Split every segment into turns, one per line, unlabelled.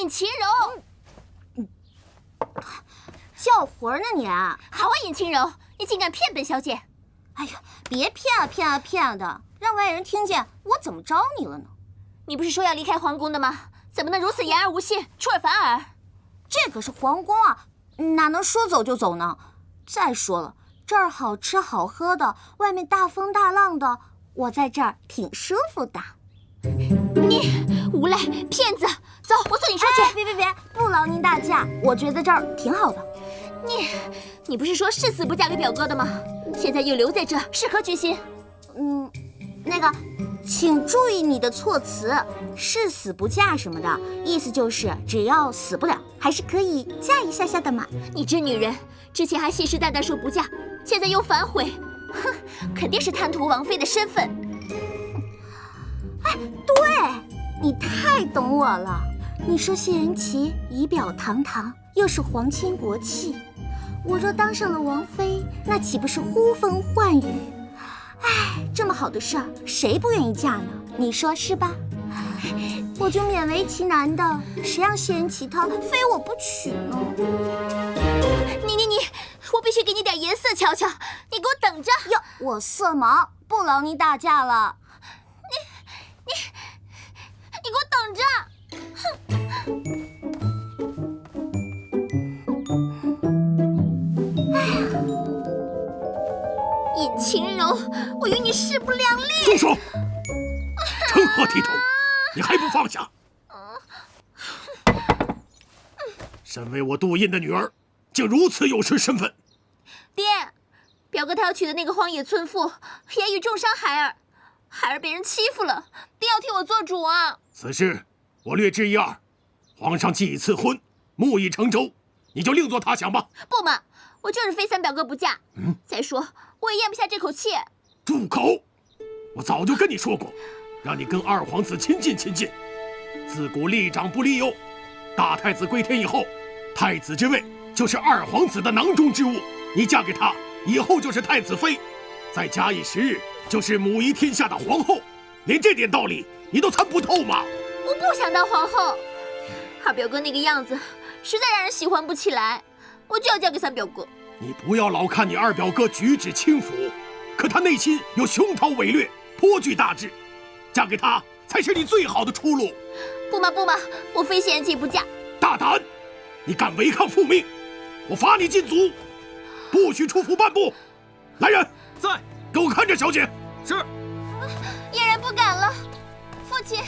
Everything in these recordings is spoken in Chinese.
尹晴柔。
叫魂呢你？
好啊，尹晴柔，你竟敢骗本小姐！
哎呀，别骗的，让外人听见我怎么着你了呢？
你不是说要离开皇宫的吗？怎么能如此言而无信，出尔反尔？
这可是皇宫啊，哪能说走就走呢？再说了，这儿好吃好喝的，外面大风大浪的，我在这儿挺舒服的。
你无赖骗子！走，我送你出去。
别，不劳您大驾，我觉得这儿挺好的。
你不是说誓死不嫁给表哥的吗？现在又留在这，是何居心？
那个，请注意你的措辞，誓死不嫁什么的，意思就是只要死不了，还是可以嫁一下下的嘛。
你这女人，之前还信誓旦旦说不嫁，现在又反悔，哼，肯定是贪图王妃的身份。
哎，对，你太懂我了。你说谢仁琪仪表堂堂，又是皇亲国戚，我若当上了王妃，那岂不是呼风唤雨？哎，这么好的事儿，谁不愿意嫁呢？你说是吧？我就勉为其难的，谁让谢仁琪他非我不娶呢？
你，我必须给你点颜色瞧瞧，你给我等着！
哟，我色盲，不劳您大驾了。
你给我等着！尹晴柔，我与你势不两立！
住手！成何体统？你还不放下？身为我杜印的女儿，竟如此有失身份！
爹，表哥他要娶的那个荒野村妇，言语重伤孩儿，孩儿被人欺负了，爹要替我做主啊！
此事我略知一二，皇上既已赐婚，木已成舟，你就另作他想吧。
不嘛，我就是非三表哥不嫁。再说我也咽不下这口气。
住口！我早就跟你说过，让你跟二皇子亲近亲近。自古立长不立幼，大太子归天以后，太子之位就是二皇子的囊中之物。你嫁给他以后就是太子妃，再假以时日就是母仪天下的皇后。连这点道理你都参不透吗？
我不想当皇后，二表哥那个样子实在让人喜欢不起来，我就要嫁给三表哥。
你不要老看你二表哥举止轻浮，可他内心有雄韬伟略，颇具大志，嫁给他才是你最好的出路。
不嘛，我非谢仁琪不嫁。
大胆！你敢违抗父命，我罚你禁足，不许出府半步。来人，
在，
给我看着小姐。
是。
嫣然不敢了，父亲。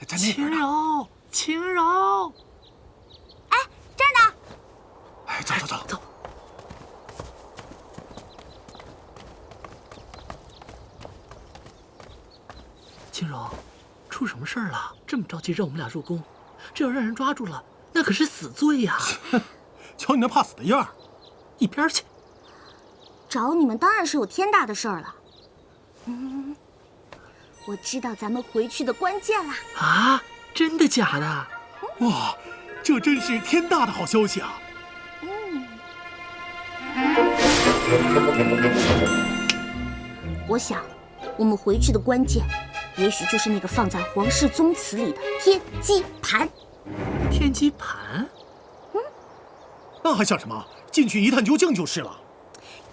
在那边
呢。晴柔，
哎，这儿呢。
哎，走。
晴柔，出什么事儿了？这么着急让我们俩入宫，这要让人抓住了，那可是死罪呀！
瞧你那怕死的样儿，
一边去！
找你们当然是有天大的事儿了。我知道咱们回去的关键啦！
啊，真的假的？
哇，这真是天大的好消息啊！
我想，我们回去的关键，也许就是那个放在皇室宗祠里的天机盘。
天机盘？
那还想什么？进去一探究竟就是了。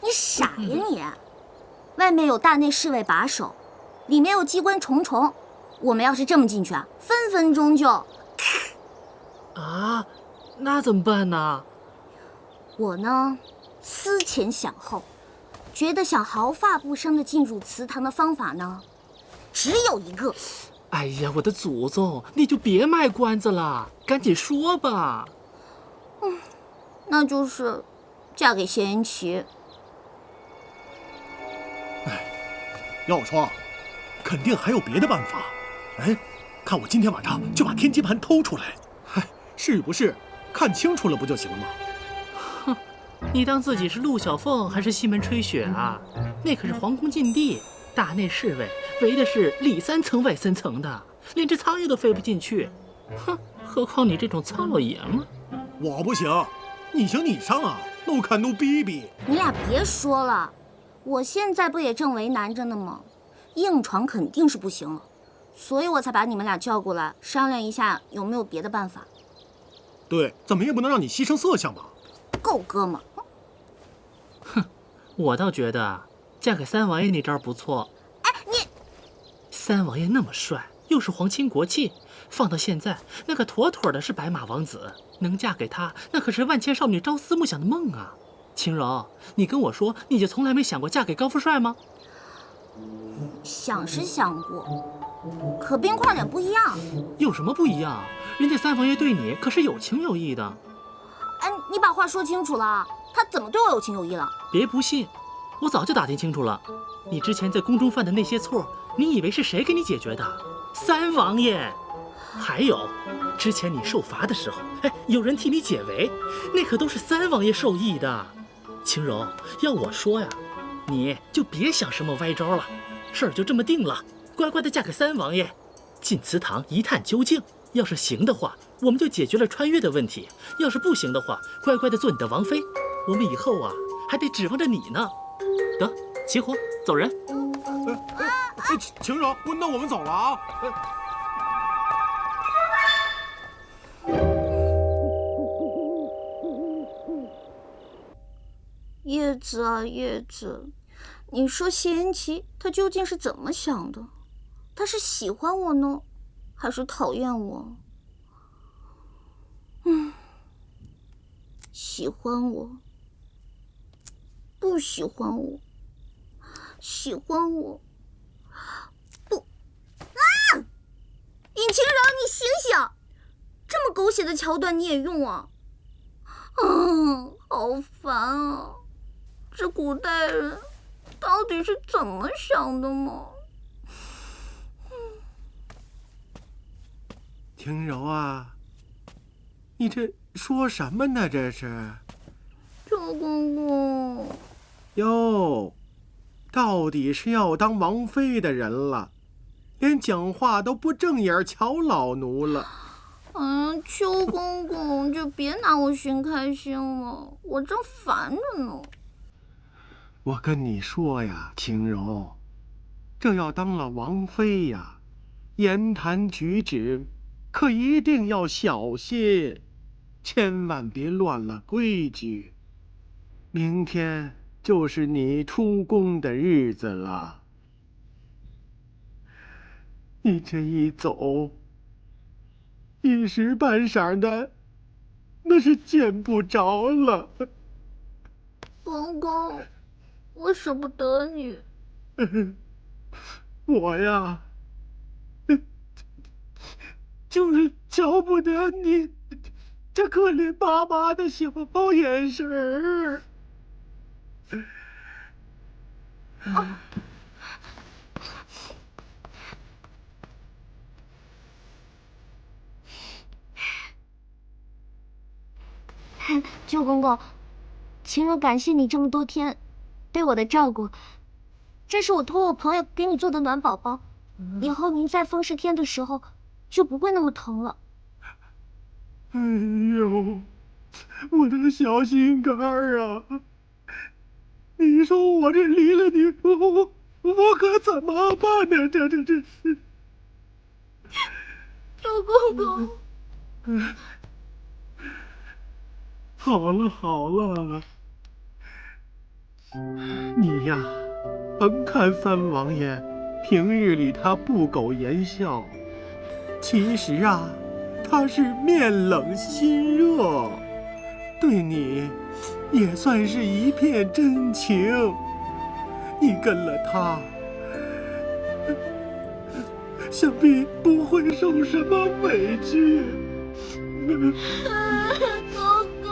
你傻呀你！外面有大内侍卫把守，里面有机关重重，我们要是这么进去啊，分分钟就……
啊，那怎么办呢？
我呢，思前想后，觉得想毫发不伤地进入祠堂的方法呢，只有一个。
哎呀，我的祖宗，你就别卖关子了，赶紧说吧。
那就是嫁给谢仁琪。
要说，肯定还有别的办法。哎，看我今天晚上就把天机盘偷出来。嗨，是不是？看清楚了不就行了吗？
哼，你当自己是陆小凤还是西门吹雪啊？那可是皇宫禁地，大内侍卫围的是里三层外三层的，连只苍蝇都飞不进去。哼，何况你这种糙老爷们。
我不行，你行你上啊！奴看奴比比。
你俩别说了，我现在不也正为难着呢吗？硬闯肯定是不行了，所以我才把你们俩叫过来商量一下有没有别的办法。
对，怎么也不能让你牺牲色相吧？
够哥们儿。
我倒觉得嫁给三王爷那招不错。
哎，你
三王爷那么帅，又是皇亲国戚，放到现在，那个妥妥的是白马王子。能嫁给他，那可是万千少女朝思暮想的梦啊！晴柔，你跟我说，你就从来没想过嫁给高富帅吗？
想是想过，可边框点不一样。
有什么不一样？人家三王爷对你可是有情有义的。
哎，你把话说清楚了，他怎么对我有情有义了？
别不信，我早就打听清楚了。你之前在宫中犯的那些错，你以为是谁给你解决的？三王爷。还有，之前你受罚的时候，有人替你解围，那可都是三王爷授意的。晴柔，要我说呀，你就别想什么歪招了，事儿就这么定了，乖乖的嫁给三王爷，进祠堂一探究竟。要是行的话，我们就解决了穿越的问题；要是不行的话，乖乖的做你的王妃。我们以后啊，还得指望着你呢。得，起火，走人。
晴柔，那我们走了啊。
叶子啊叶子，你说谢言齐他究竟是怎么想的？他是喜欢我呢，还是讨厌我？喜欢我，不喜欢我，喜欢我，不啊！尹晴柔，你醒醒！这么狗血的桥段你也用啊？好烦啊！这古代人到底是怎么想的嘛？
晴柔啊，你这说什么呢？这是？
赵公公。
哟，到底是要当王妃的人了，连讲话都不正眼瞧老奴了。
邱公公就别拿我寻开心了，我正烦着呢。
我跟你说呀，晴柔，这要当了王妃呀，言谈举止可一定要小心，千万别乱了规矩。明天就是你出宫的日子了，你这一走，一时半晌的，那是见不着了。
公公，我舍不得你。
我呀，就是瞧不得你这可怜巴巴的小眼神儿。
邱公公，晴柔感谢你这么多天对我的照顾，这是我托我朋友给你做的暖宝宝，以后您在风湿天的时候就不会那么疼了。
哎呦，我的小心肝儿啊！你说我这离了你，我可怎么办呢？这是。
邱公公。
好了好了，你呀，甭看三王爷平日里他不苟言笑，其实啊，他是面冷心热，对你也算是一片真情。你跟了他，想必不会受什么委屈。
公公。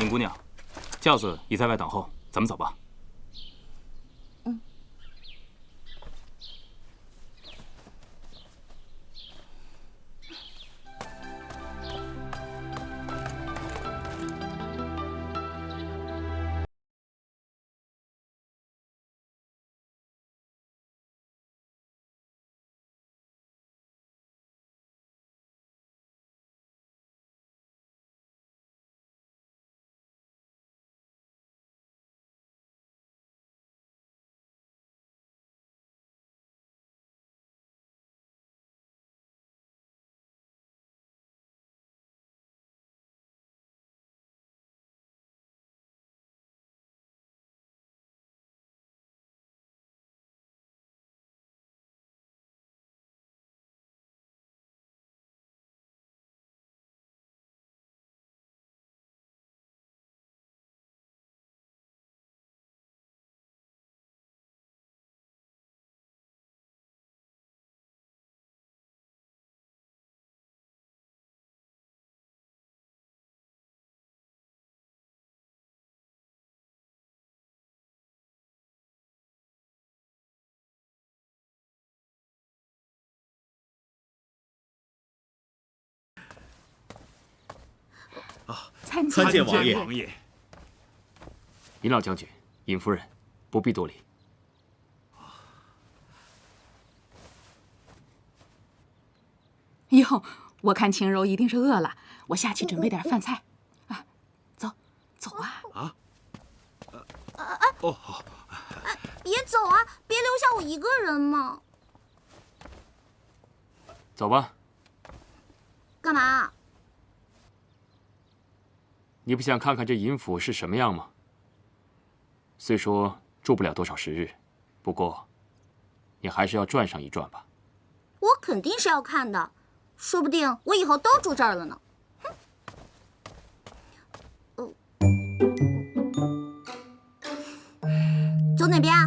尹姑娘，轿子已在外等候，咱们走吧。
参
见王爷。
尹老将军、尹夫人，不必多礼。
哟，我看晴柔一定是饿了，我下去准备点饭菜。啊，走，走啊！
哦，好。
别走啊！别留下我一个人嘛！
走吧。
干嘛？
你不想看看这尹府是什么样吗？虽说住不了多少时日，不过你还是要转上一转吧。
我肯定是要看的，说不定我以后都住这儿了呢。走哪边啊？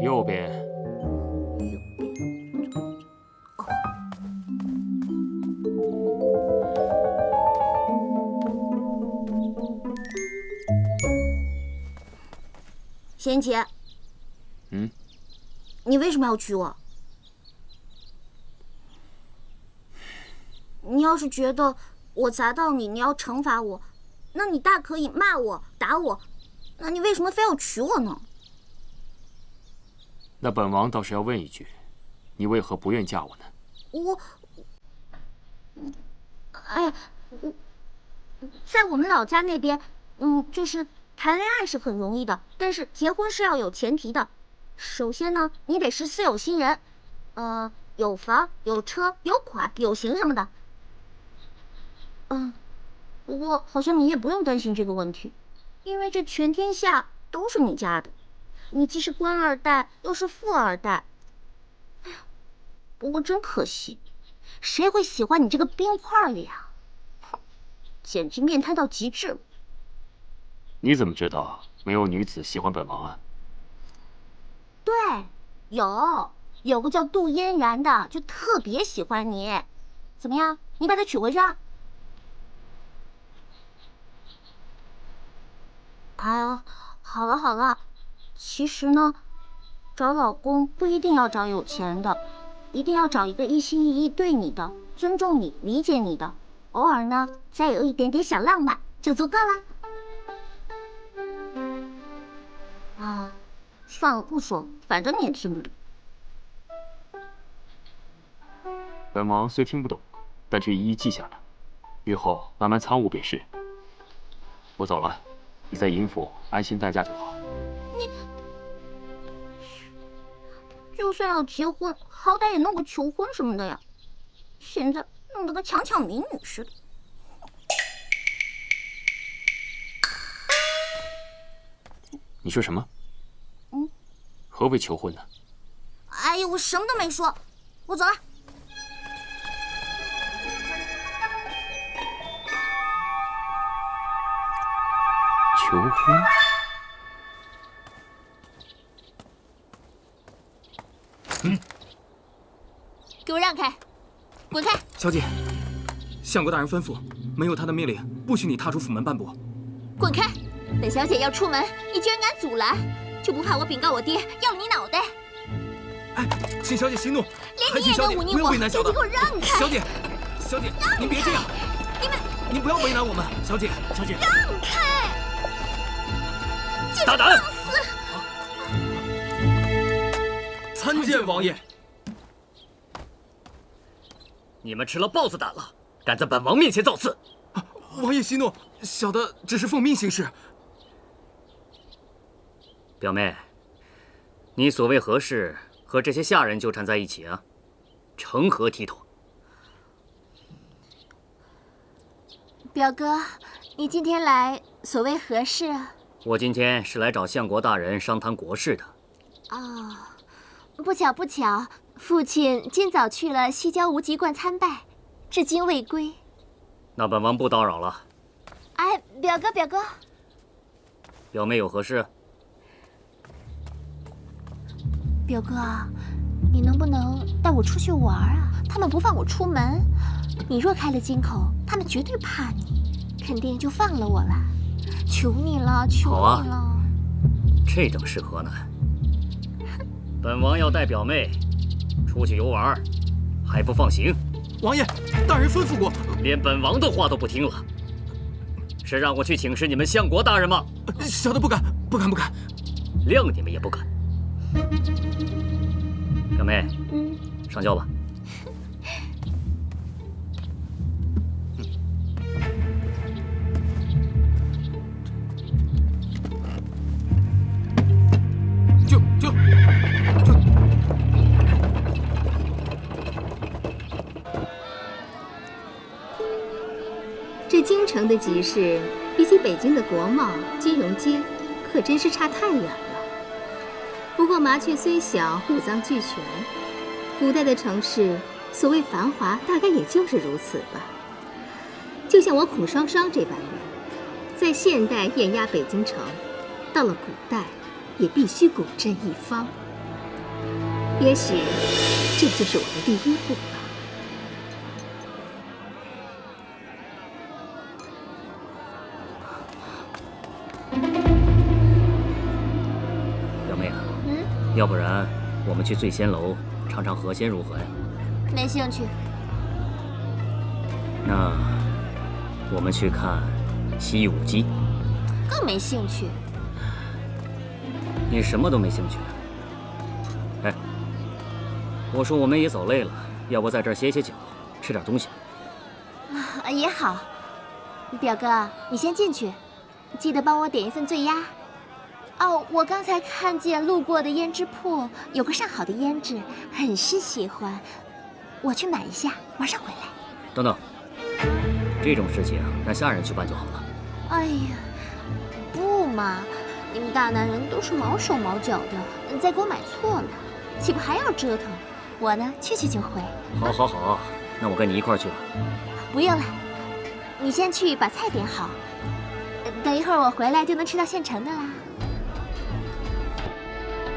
右边。
贤姐，你为什么要娶我？你要是觉得我砸到你，你要惩罚我，那你大可以骂我、打我，那你为什么非要娶我呢？
那本王倒是要问一句，你为何不愿嫁我呢？
在我们老家那边，就是谈恋爱是很容易的，但是结婚是要有前提的。首先呢，你得是四有新人，有房、有车、有款、有型什么的。不过好像你也不用担心这个问题，因为这全天下都是你家的，你既是官二代，又是富二代。哎呀，不过真可惜，谁会喜欢你这个冰块里啊？简直面瘫到极致了。
你怎么知道没有女子喜欢本王啊？
对，有个叫杜嫣然的，就特别喜欢你。怎么样，你把她娶回去啊？哎呀，好了，其实呢，找老公不一定要找有钱的，一定要找一个一心一意对你的，尊重你、理解你的，偶尔呢再有一点点小浪漫就足够了。算了，不说，反正你也听不懂。
本王虽听不懂，但却一一记下了，日后慢慢参悟便是。我走了，你在尹府安心待嫁就好。
你就算要结婚，好歹也弄个求婚什么的呀，现在弄得跟强抢民女似的。
你说什么？何为求婚呢？
哎呀，我什么都没说，我走了。
求婚？
给我让开，滚开！
小姐，相国大人吩咐，没有他的命令，不许你踏出府门半步。
滚开！本小姐要出门，你居然敢阻拦，就不怕我禀告我爹，要了你脑袋？
哎，请小姐息怒，
连你也能忤逆我，小姐给我让开！
小姐，您别这样，您不要为难我们，小姐，
让开！
大胆！
参见王爷。
你们吃了豹子胆了，敢在本王面前造次！
王爷息怒，小的只是奉命行事。
表妹，你所谓何事和这些下人纠缠在一起啊？成何体统？
表哥，你今天来所谓何事啊？
我今天是来找相国大人商谈国事的。
哦，不巧，父亲今早去了西郊无极观参拜，至今未归。
那本王不叨扰了。
哎，表哥，
表妹有何事？
表哥，你能不能带我出去玩啊？他们不放我出门，你若开了金口，他们绝对怕你，肯定就放了我了。求你了，求你了！
这等事何难？本王要带表妹出去游玩，还不放行？
王爷，大人吩咐过，
连本王的话都不听了，是让我去请示你们相国大人吗？
小的不敢，不敢，不敢。
谅你们也不敢。表妹，上轿吧。
就。
这京城的集市，比起北京的国贸、金融街，可真是差太远了。不过麻雀虽小，五脏俱全。古代的城市，所谓繁华，大概也就是如此吧。就像我孔双双这般人，在现代艳压北京城，到了古代，也必须古镇一方。也许，这就是我的第一步吧。
表妹啊，要不然我们去醉仙楼尝尝河鲜如何呀？
没兴趣。
那我们去看西域舞姬，
更没兴趣。
你什么都没兴趣？哎，我说我们也走累了，要不在这儿歇歇脚，吃点东西？
也好。表哥，你先进去，记得帮我点一份醉鸭。哦，我刚才看见路过的胭脂铺有个上好的胭脂，很是喜欢，我去买一下，马上回来。
等等，这种事情让下人去办就好了。
哎呀，不嘛，你们大男人都是毛手毛脚的，再给我买错了，岂不还要折腾？我呢，去就回。
好，好，好，那我跟你一块儿去吧。
不用了，你先去把菜点好，等一会儿我回来就能吃到现成的啦。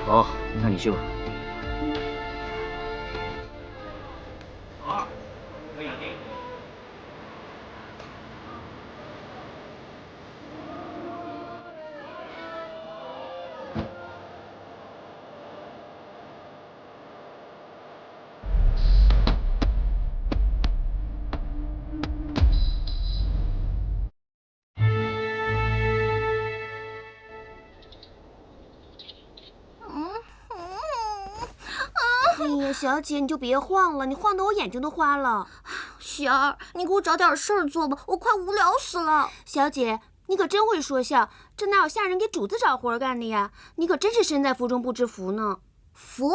好，那你去吧。
哎呀，小姐，你就别晃了，你晃得我眼睛都花了。璇儿，你给我找点事儿做吧，我快无聊死了。小姐，你可真会说笑，这哪有下人给主子找活干的呀？你可真是身在福中不知福呢。福？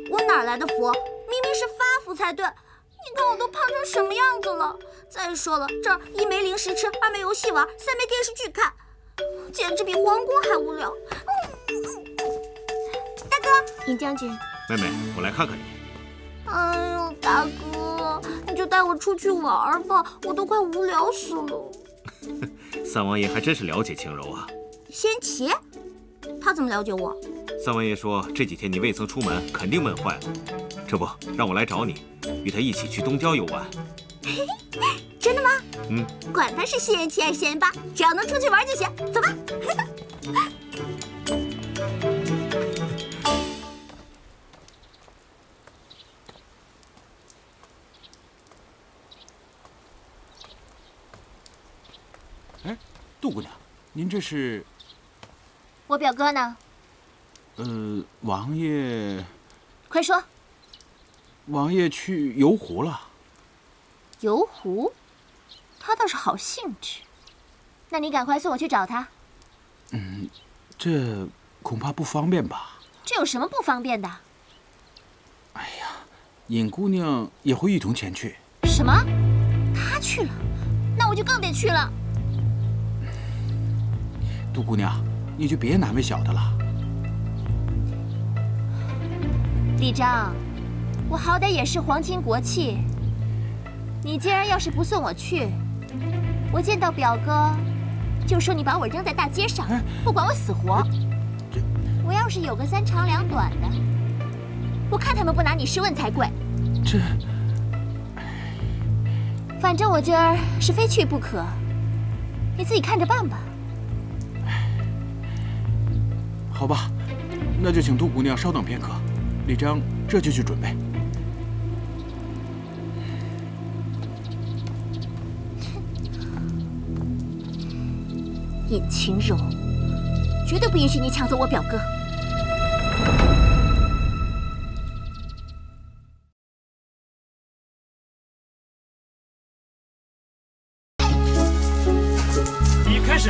我哪来的福？明明是发福才对。你看我都胖成什么样子了？再说了，这儿一没零食吃，二没游戏玩，三没电视剧看，简直比皇宫还无聊。大哥，尹将军。
妹妹，我来看看你。
哎呦，大哥，你就带我出去玩吧，我都快无聊死了。
三王爷还真是了解青柔啊。
仙琪，他怎么了解我？
三王爷说这几天你未曾出门，肯定闷坏了。这不，让我来找你，与他一起去东郊游玩。
真的吗？管他是仙琪还是仙八，只要能出去玩就行。走吧。
杜姑娘，您这是？
我表哥呢？
王爷。
快说。
王爷去游湖了。
游湖？他倒是好兴致。那你赶快送我去找他。
这恐怕不方便吧？
这有什么不方便的？
哎呀，尹姑娘也会一同前去。
什么？她去了？那我就更得去了。
杜姑娘，你就别难为小的了。
李章，我好歹也是皇亲国戚，你既然要是不送我去，我见到表哥就说你把我扔在大街上，不管我死活。我要是有个3长2短的，我看他们不拿你试问才怪。
这，
反正我今儿是非去不可，你自己看着办吧。
好吧，那就请杜姑娘稍等片刻，李章这就去准备。
尹晴柔，绝对不允许你抢走我表哥。
你开始。